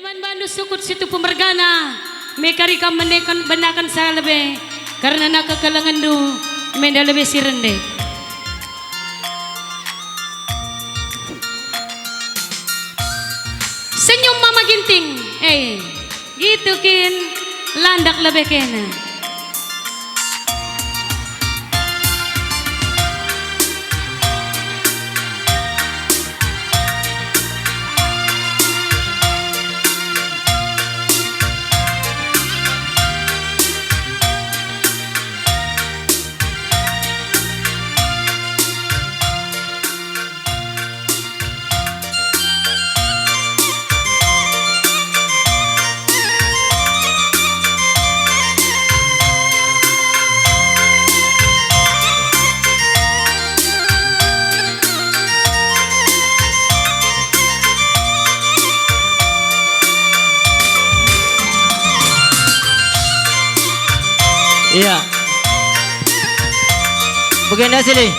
man bandu sukut situ pemergana mekari kam menekan benakan saya lebih karena nak kekalangan du menda lebih sirende. Senyum mama ginting, gitu kin landak lebih kena. Iya. Begenda sini.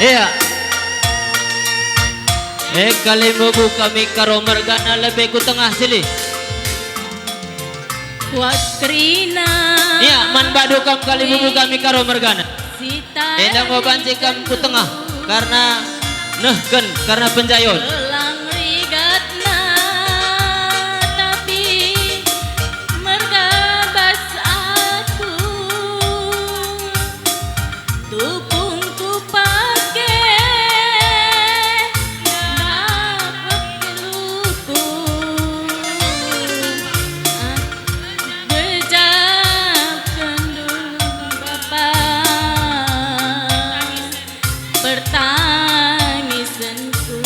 Iya. Kali bubu kami karo mergana lebih ku tengah sini. Wakrina. Iya, man badu kam kali bubu kami karo mergana. Endang mau banci kam ku tengah. Karena karena penjayon Belang rigatna tapi mergabas aku tupung ku pake dapat lupung bejap kendung bapak pertangisanku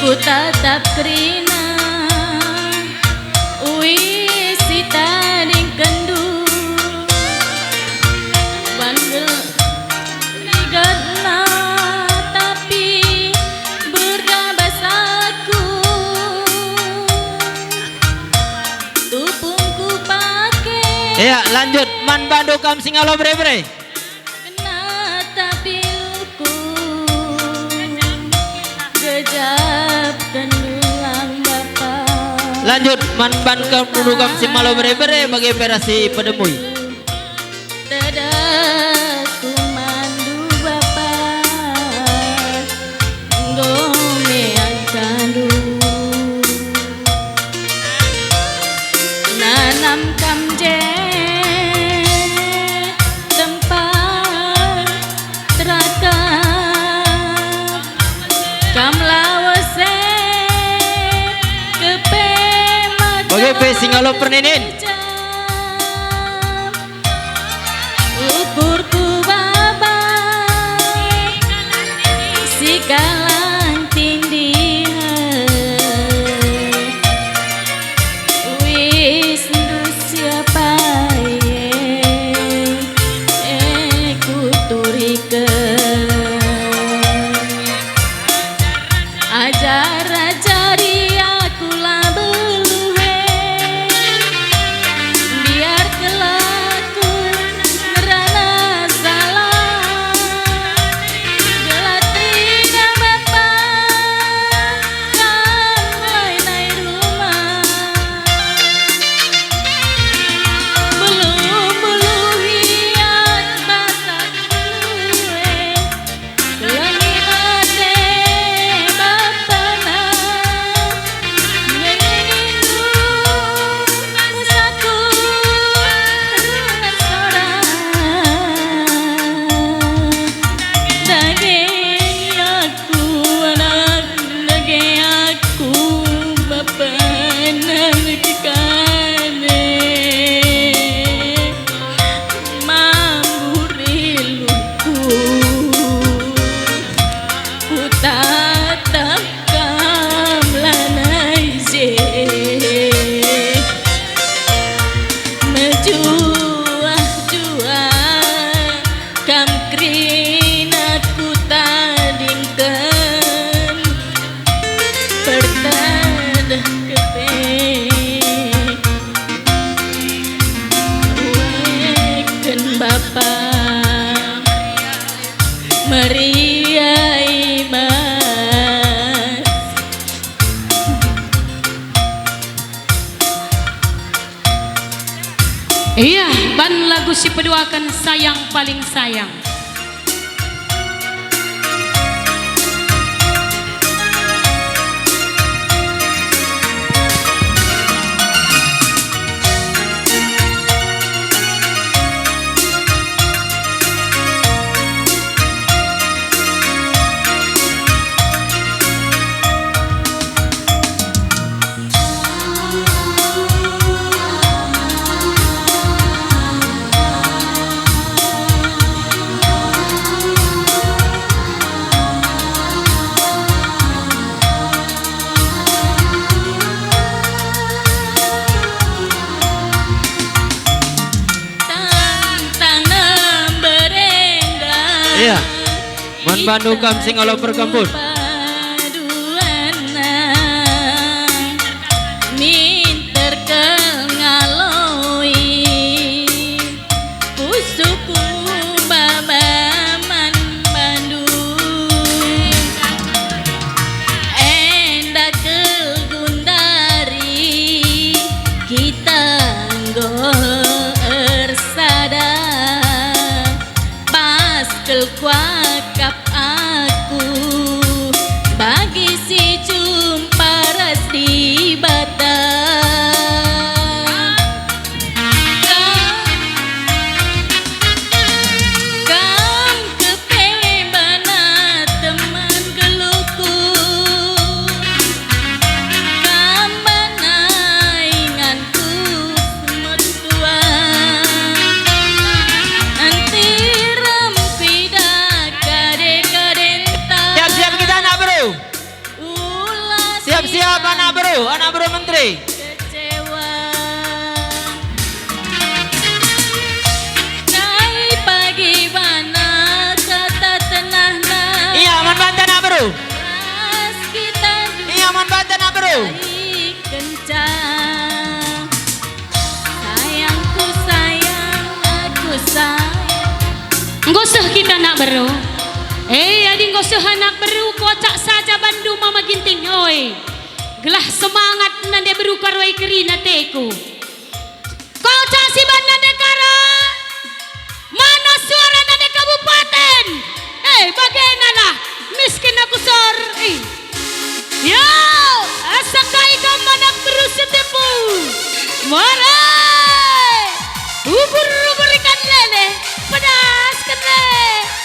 ku tatap krina wis sitaning kendu bandel nigatna tapi berdabas aku tupung ku pake Iya, lanjut. Man Bandung kam singalo bre. kena tapi luku gejap kendulang bapak Lanjut. Man Bandung kam singalo bre bagi operasi pedemui. Dadah ku mandu bapak ngomean kandu nanam kamje tempat terakam kam lawase kepe Bagi pe singalo perninin. ukurku baba si galang tindihan wis siapa ku turikeun ajar ajari aku lah beluhe biar kelaku merana salah gelatrina bapak kan lain rumah belum hiat masak kue kelangi hati bapana ngengindu musaku restoran daging aku anak daging aku bapana kekane mamburiluku ku tatap kamlanai je mejuah-juah kam krina ku tandingkan bertadah kepe weken bapak meriai mas Iya, ban lagu si peduakan sayang paling sayang. tanam berendang Iya. Man Bandung kam singalo perkampus. minter ngaloi pusuku babaman Bandung endak gundari kita ersada pas kelkuakap aku siap anak bro menteri. kecewa. Kai bagaimana kata tenahna. Iya aman bantu anak bro. Ras kita Iya aman bantu anak bro. baik kencang. Sayangku sayang, aku sayang. Ngoseh kita nak beru. Adi ngoseh anak beru kocak saja bandu mama ginting oi. Gelah semangat nande beru karwai kerina teku. Kocak si nande kara. Mana suara nande kabupaten? Bagaimana miskin aku sor. Yo, asakai kamanak beru setepu. Marai. Ubur ikan lele. Pedas kene.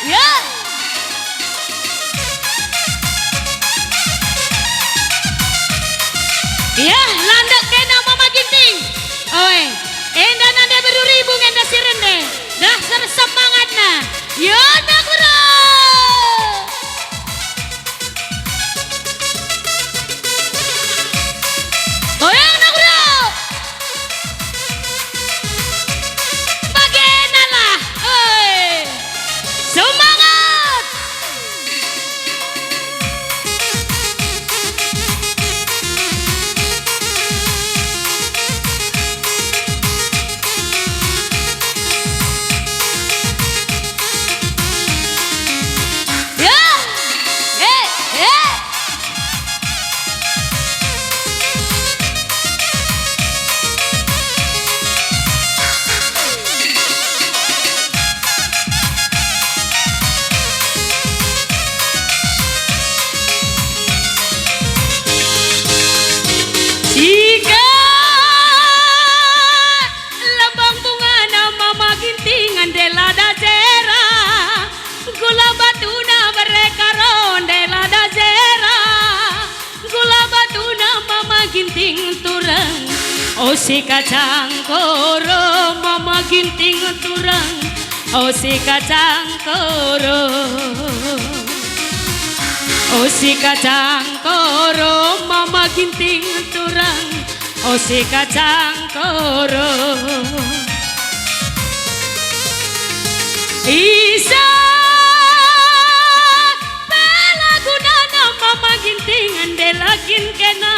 Ya. Ya, landak kena mama ginting. Oi, enda nande beruribu ngenda sirende. Dasar semangatna. Ya nak bro. Oh ya nak bro. Bagaimana? Oi. Semangat. Ya. Jika lambang bunga nama magintingan dela dajera gula batuna mereka rondela dajera gula batuna mama ginting turang oh si kacang koro mama ginting turang oh si kacang koro. Oh si kacang koro mama ginting turang. Oh si kacang koro. Isa pelagunana mama ginting andelakin kena.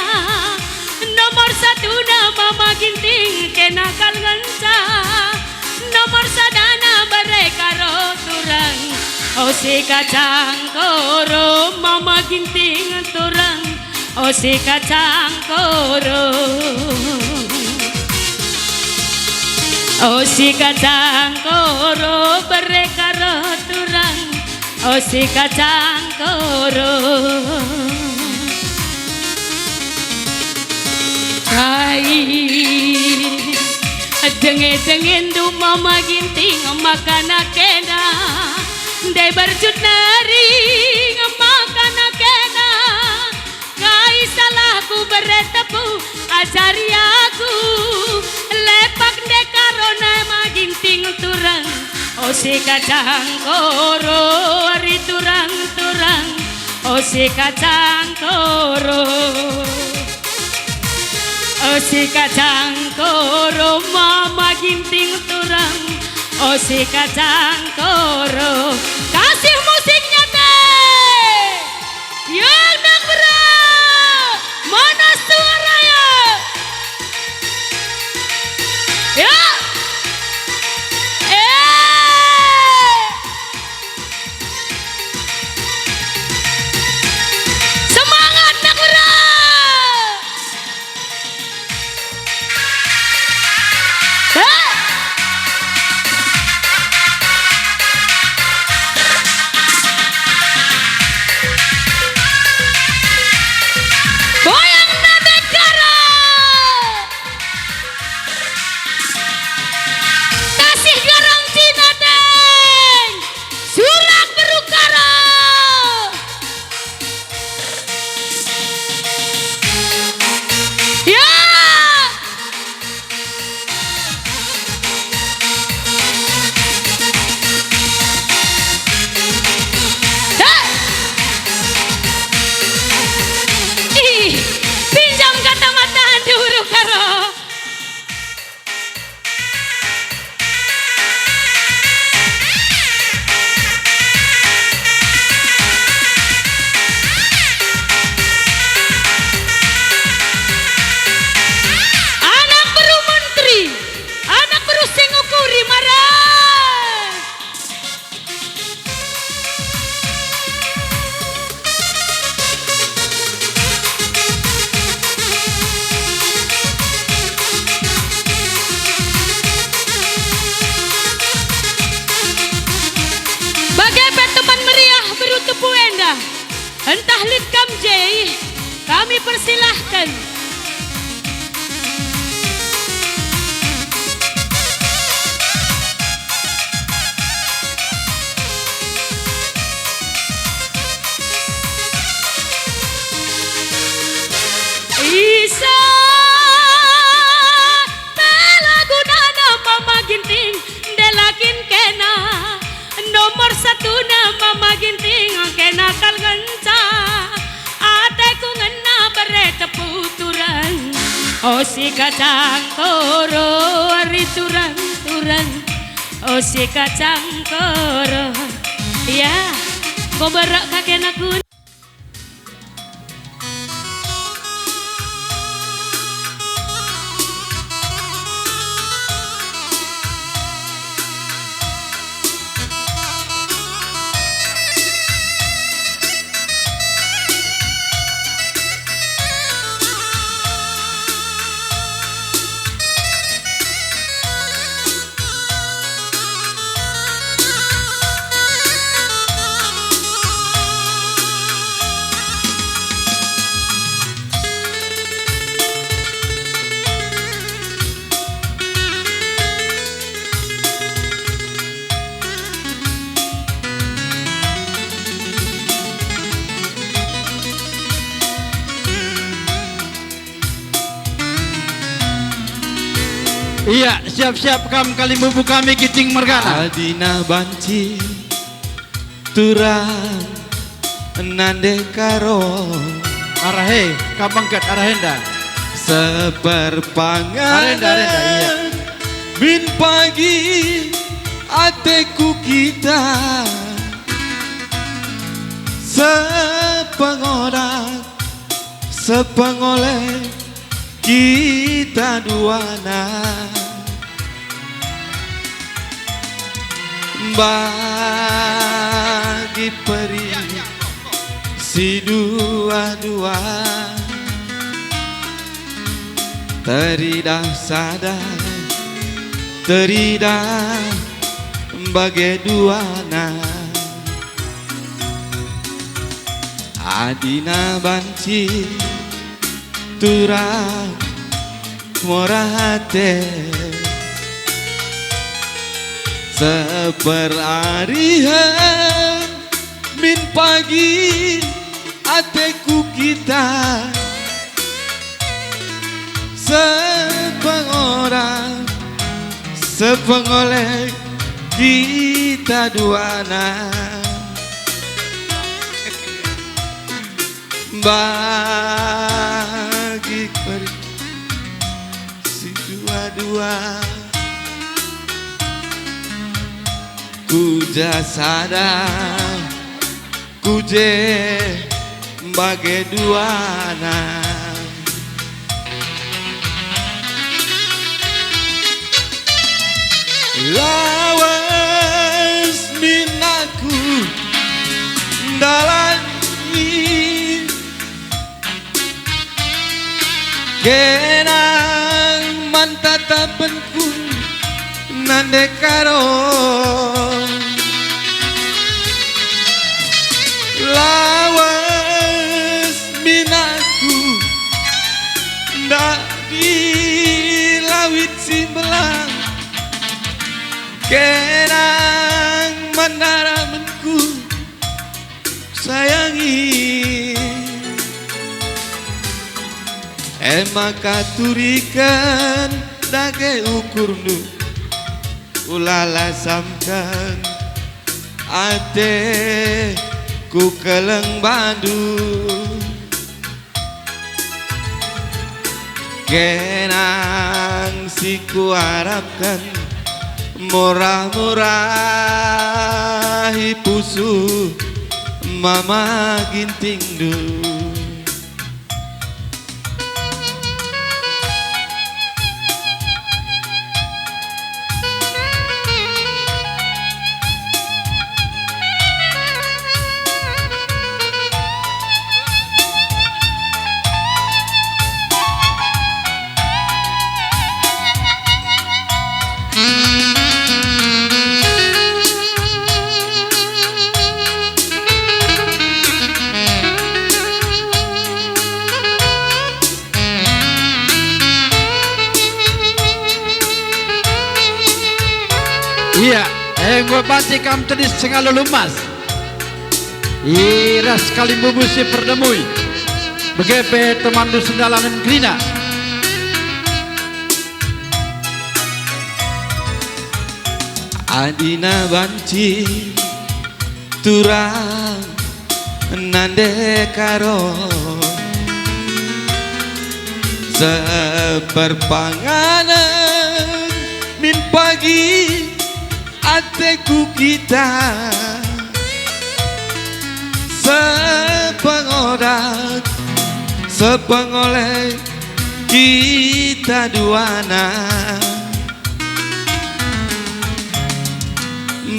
Nomor satu mama ginting kena kalganca. Nomor sadana mereka roturang. Oh si kacang koro mama ginting turang. Oh si kacang koro. Oh si kacang koro mereka roturang. Oh si kacang koro. Hai denge-dengen du mama ginting makan kena. Dai berjut nari makan kena. Kai salahku bertepu ajari aku. Lepak dekarona maginting turang. Oh si kacang koro ari turang-turang. Oh si kacang koro. Oh si kacang koro mama ginting turang. Oh si kacang koro. Kasih musiknya teh. Yang nak bro. Mana suaranya? Ya. Semangat nak bro. Dahlit Kamjay, kami persilahkan. Isa pelagunana mama ginting delakin kena nomor satu na mama ginting kena kalganca ate ku ngena bereta puturan o si kacang koro ari turang o si kacang koro ya boberok kakek aku. Iya, siap-siap kam kali bubu kami Giting Mergana. Adina banci turang nande karo Arahe, kabangkat arahenda. seperpangan Arenda, iya. bin pagi ateku kita sepengorak sepengoleh kita duana bagi peri si dua-dua teridah sadar teridah bagai duana adina banci turang morate seperarihan min pagi ateku kita sepengorang sepengoleh kita duana bagi peri si dua-dua ku sadar ku je bagai duana lawas minaku dalani kenang mantatapanku nande karo lawas minaku ndak di lawit simbelang kenang menaramanku sayangi maka turikan dage ukurnu ulala samkan ate ku keleng bandu kenang si ku harapkan murah-murah pusu mama ginting du baca kam tadi setengah lulumas. Iras kali bubusi perdemui. Begepe teman dusendalanan krina. Adina banci turang nande karo seperpanganan min pagi ateku kita sepengodak sepengoleh kita duana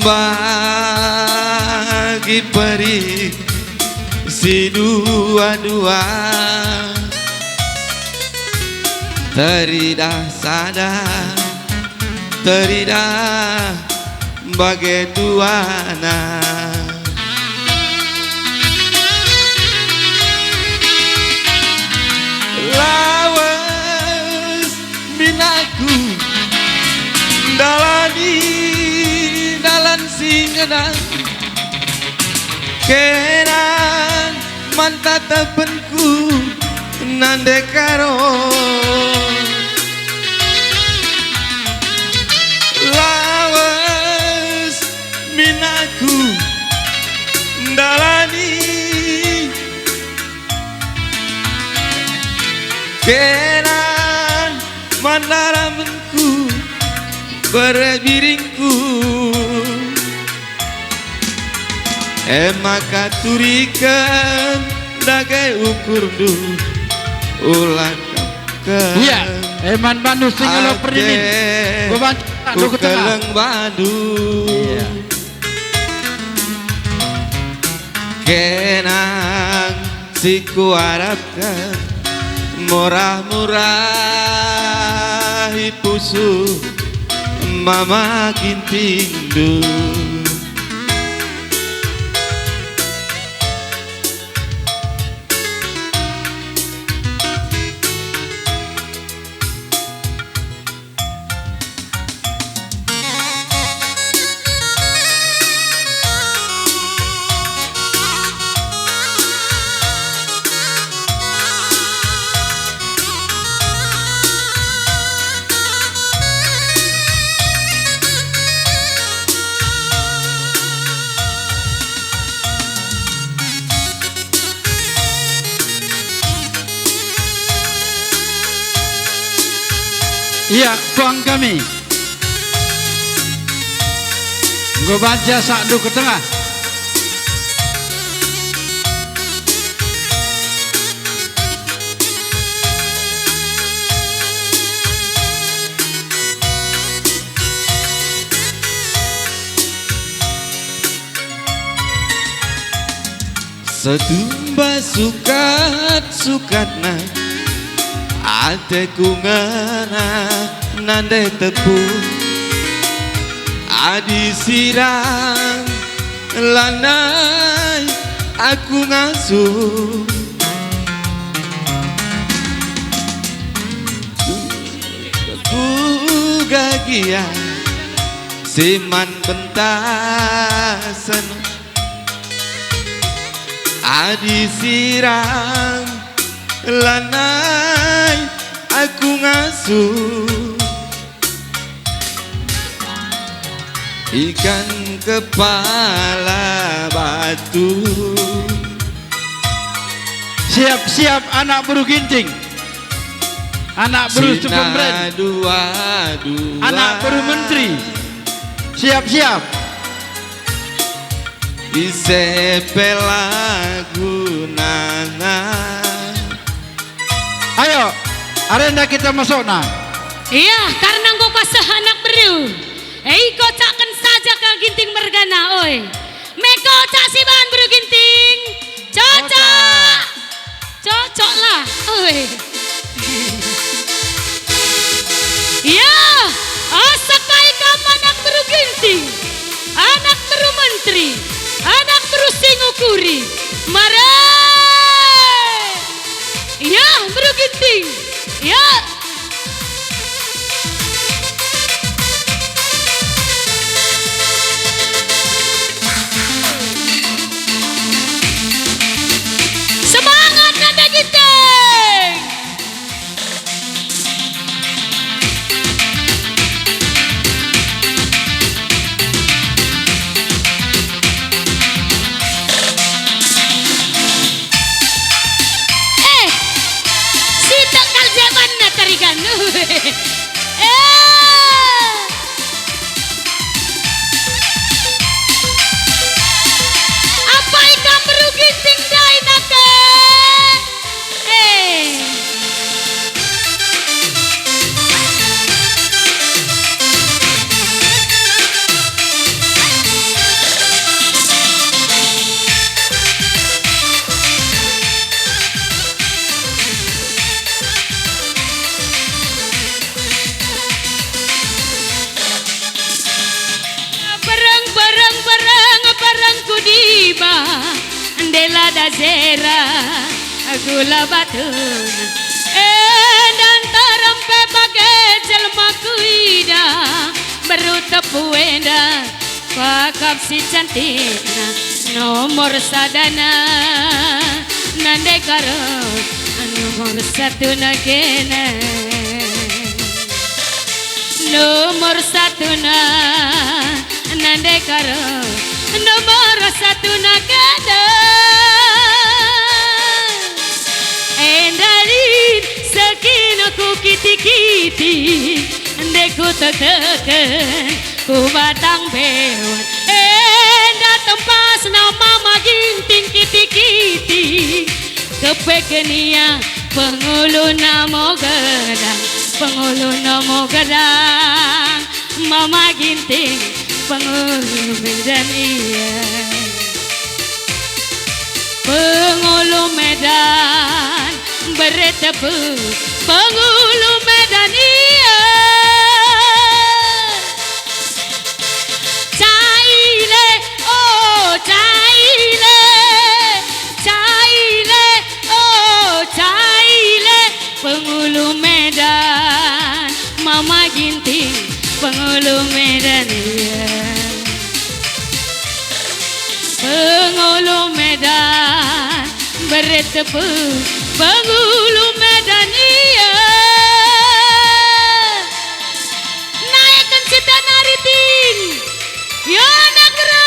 bagi peri si dua-dua teridah sadar teridah bagai duana lawas minaku dalani dalan singenang kenan mantatapenku nande karo lawas minaku dalani kenan mandaramenku berbiringku maka turikan dagai ukur du ulang ke Iya, eman Bandu singalo perdini. Beban lu ke tengah. Ukeleng Bandu Iya. Kenang si kuarapkan murah-murah pusu mama kintindu Iya, tuang kami. Gue baca sakdu ke tengah. Setumba sukat-sukatna ateku ngena nande tepu adi sirang lanai aku ngasuh ku gagia siman bentasen adi sirang lanai aku ngasuh ikan kepala batu. Siap-siap anak buru ginting. Anak buru Superbrand. Dua-dua Anak buru menteri. Siap-siap. Isepe lagu nana. Ayo, arenda kita masuk nah. Iya, karena engkau kasih anak beru. Kocakkan saja ke ginting mergana, oi. Mekocak si bahan beru ginting. Cocok. Cocok lah, oi. Iya, asakai kamu anak beru ginting. Anak beru menteri. Anak beru singukuri. Mare. Iya, beru ginting. Iya. Dela da zera gula batun dan terempe bagai jelma kuida baru tepuenda pakap si cantikna nomor sadana nande karo nomor satu nakena nomor satu na nande karo nomor satu nakena endalin sakinaku kiti-kiti deku teken ku batang bewan enda tempas nama maginting kiti-kiti kepekenia pengulu namo gedang mama ginting pengulu Medan iya pengulu Medan bertepu pengulu Medan iya caile oh caile caile oh caile pengulu Medan mama ginting pengulu Medan iya pengulu Medan bertepu pengulu Medan iya naikkan cita naritin ya negara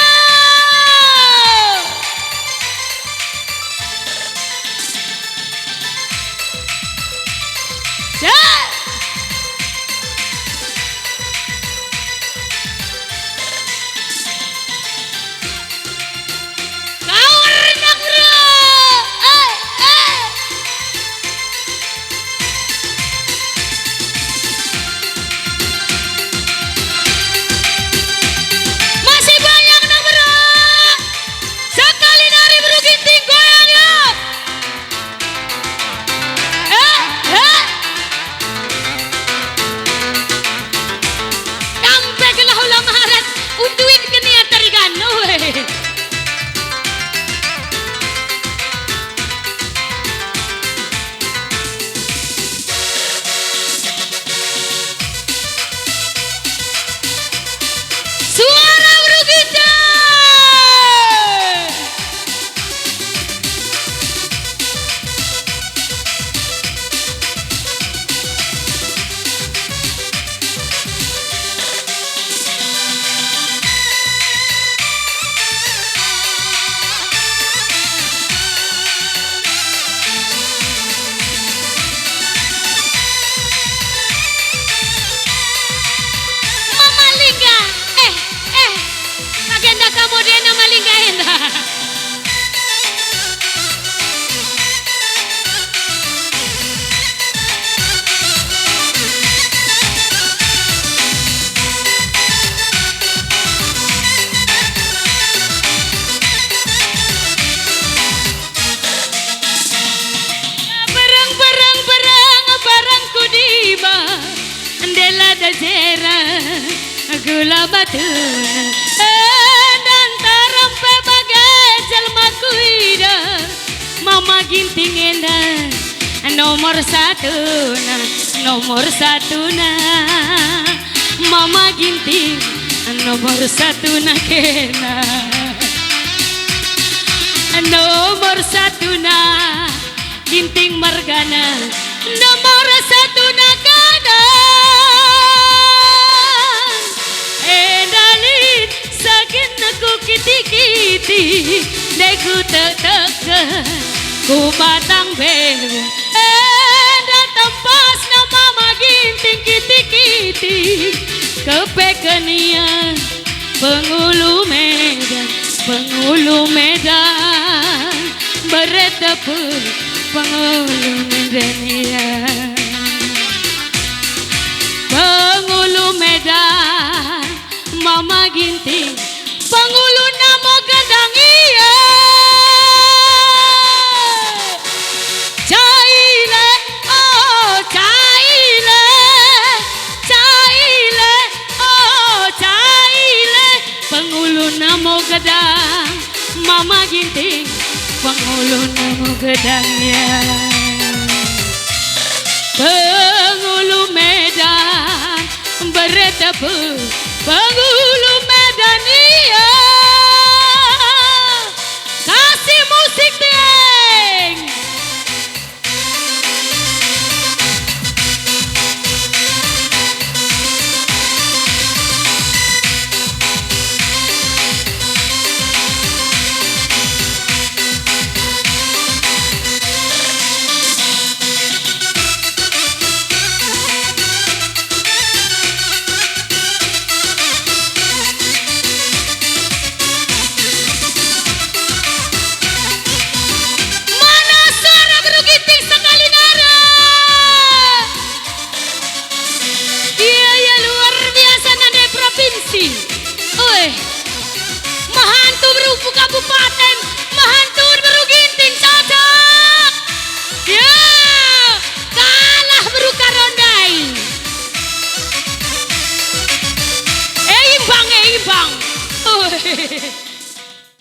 gula batu dan terempe bagai jelma kuida mama ginting endah nomor satu na mama ginting nomor satu na kena nomor satu na ginting margana nomor satu na kena endalin sakin aku kiti-kiti deku teken ku batang beru tempas nama maginting kiti-kiti kepekenia pengulu Medan bertepu pengulu Medan iya pengulu Medan mama ginting pengulu namo gedang iya caile oh caile caile oh caile pengulu namo gedang Mama Ginting Penghulu nemu gedangnya Penghulu Medan bertepuk Penghulu Medan iya kasih musik deng. Mahantu berupu kabupaten, mahantu beru Ginting cocok. Ya, kalah beru Karondai. Imbang.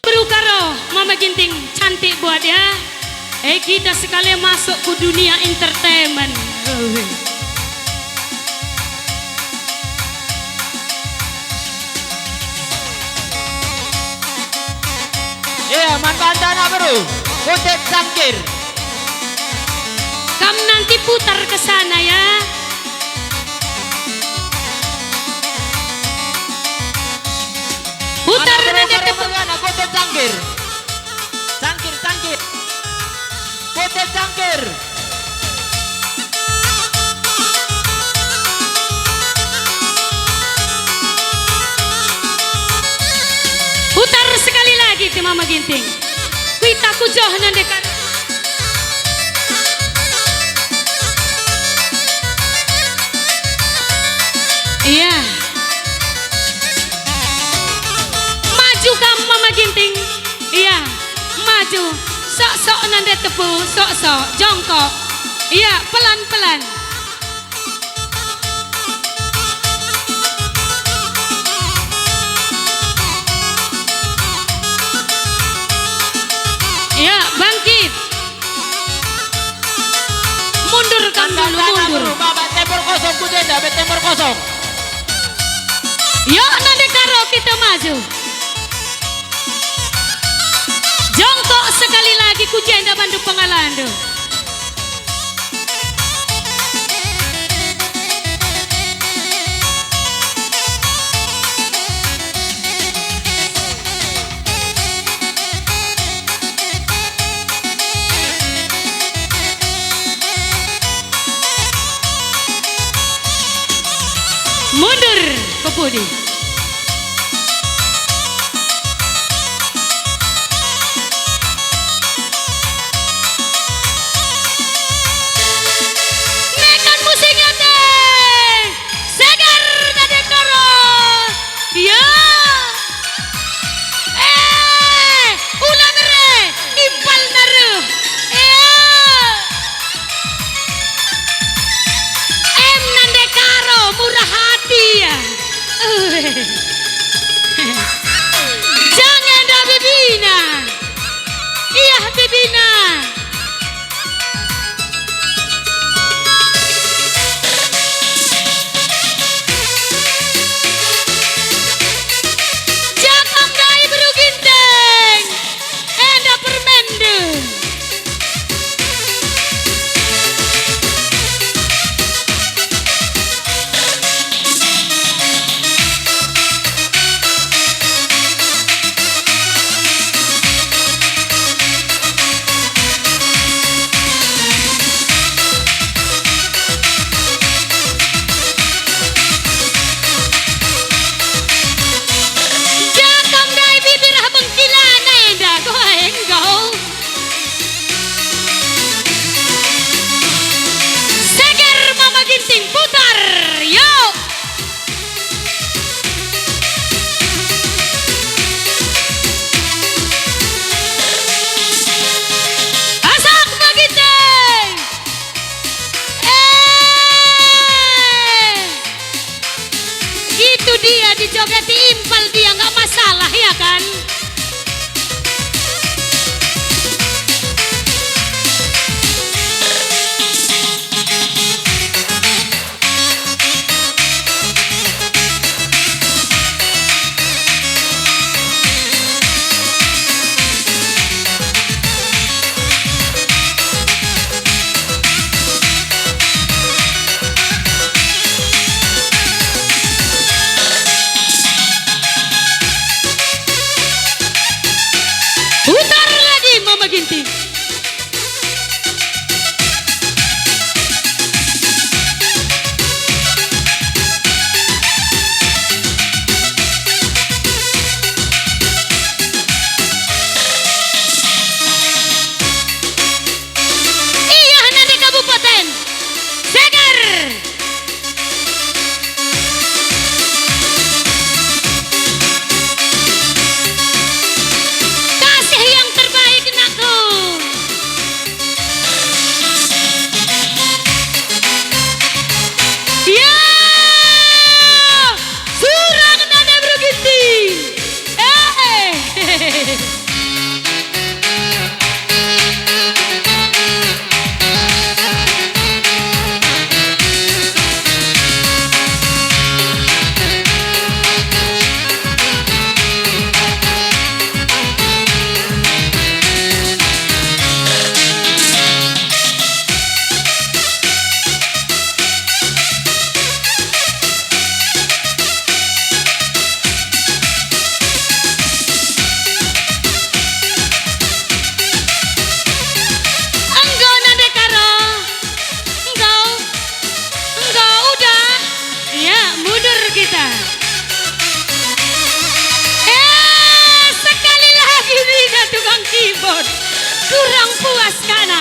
Beru karo Mama Ginting cantik buat ya. Kita sekali masuk ke dunia entertainment. Iya, mantan baru. Putet Sangkir. Kamu nanti putar ke sana ya. Putar nanti tepuk. Putet Sangkir. Sangkir. Putet Sangkir. Putar sekali lagi ke Mama Ginting. Kita kujoh nandekan. Iya. Maju kamu Mama Ginting. Iya, maju. Sok-sok nande tepu, sok-sok jongkok. Iya, pelan-pelan. Ya, bangkit. Mundur kamu dulu, mundur. Bapak tempur kosong kujenda, tempur kosong. Yuk nanti karo kita maju. Jongkok sekali lagi kujenda bandu pengalando. Mundur ke podi. Nekan musiknya teh. Segar tadi karo. Ya. Ulah mere. Impal naru. Nande karo murah hati ya. puas kana